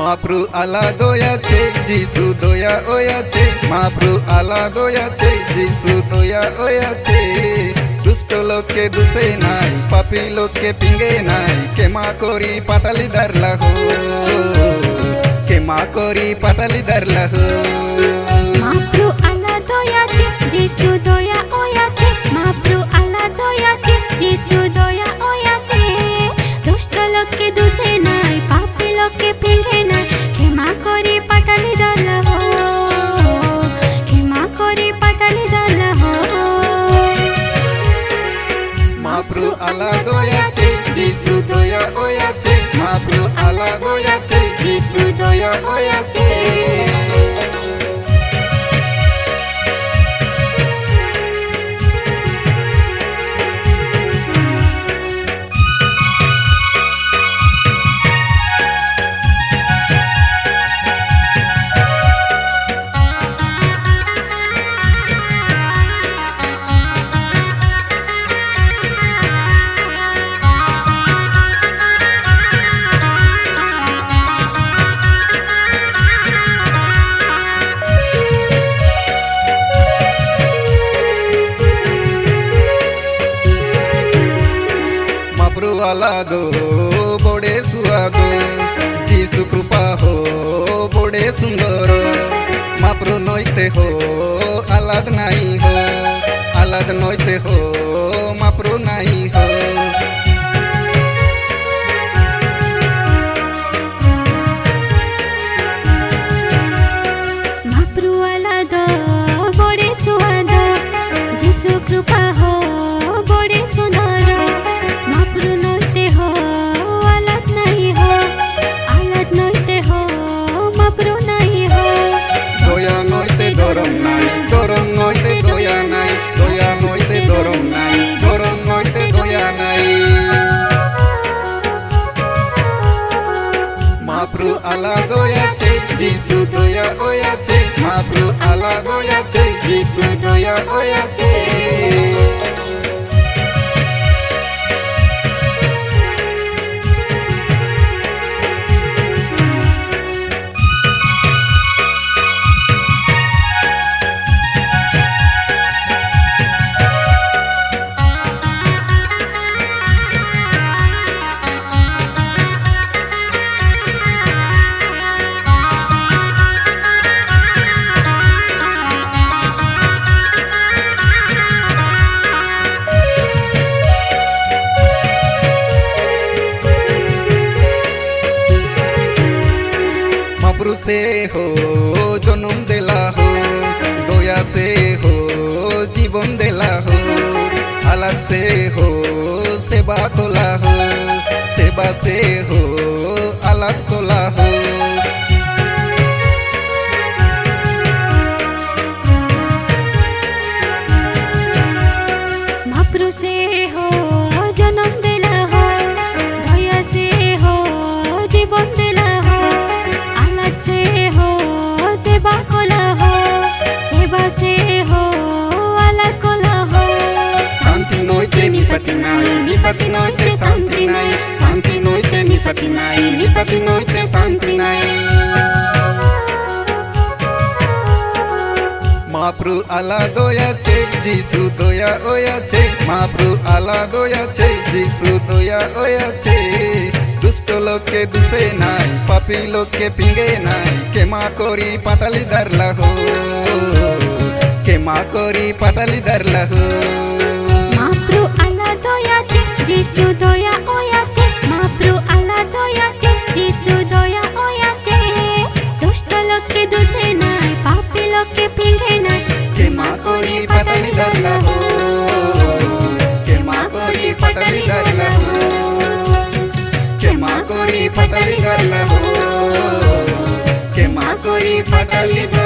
মহাপ্রু আলা দয়াছে যিশু দয়া ওয়াছে মহাপ্রু আলা দয়াছে যিশু দয়া ওয়াছে দুষ্ট লোককে দুষে নাই পাপী লোককে পিঙ্গে নাই কেমা করি পাটালি দারলা হো কেমা করি পাটালি দারলা হো মহাপ্রু আলা দয়াছে যিশু দয়া ওয়াছে মহাপ্রু আলা দয়াছে যিশু দয়া ওয়াছে দুষ্ট লোককে দুষে নাই পাপী লোককে পিঙ্গে নাই ক্ষমা করি পাটালি দারলা হো ক্ষমা করি পাটালি দারলা হো মহাপ্রু আলা দয়াছে যিশু দয়া ওয়াছে মহাপ্রু আলা দয়াছে যিশু দয়া ওয়াছে মহাপ্রু আলা দো বড়ে সুয়াদো যিশু কৃপা হো বড়ে সুন্দর মহাপ্রু নইতে হো আলাদ নাই হো আলাদ নইতে হো মহাপ্রু নাই হো মহাপ্রু আলা দো বড়ে সুয়াদ যিশু কৃপা হো বড়ে সুন্দর মহাপ্রু নইতে হো আলাদ নাই হো আলাদ নইতে হো মহাপ্রু নাই হো দয়া নইতে ধরম নাই ধরম নইতে দয়া নাই দয়া নইতে ধরম নাই ধরম নইতে দয়া নাই মহাপ্রু আলা দয়াছে যিশু দয়া ওয়াছে মহাপ্রু আলা দয়াছে যিশু দয়া ওয়াছে महाप्रु से हो जन्म देला हो दया से हो जीवन देला हो हालत से हो सेवा तोला हो सेवा से हो आलाद तोला हो महाप्रु से हो जन्म देला हो दया से हो जीवन देला हो आलाद से हो सेवा कोला हो सेवा से हो आलाद कोला हो शांति नोइते निपति नाई निपति नोइते शांति नाई शांति नोइते निपति नाई निपति नोइते शांति नाई মহাপ্রু আলা দয়াছে যিশু দয়া ওয়াছে মহাপ্রু আলা দয়াছে যিশু দয়া ওয়াছে দুষ্ট লোককে দুষে নাই পাপী লোককে পিঙ্গে নাই কেমা করি পাটালি দারলা হো কেমা করি পাটালি দারলা হো মহাপ্রু আলা দয়াছে যিশু দয়া ওয়াছে মহাপ্রু আলা দয়াছে যিশু দয়া ওয়াছে দুষ্ট লোককে দুষে নাই পাপী লোককে পিঙ্গে নাই কেমা করি পাটালি দারলা হো কেমা করি পাটালি দারলা হো কেমা করি পাটালি দারলা হো কেমা করি পাটালি দারলা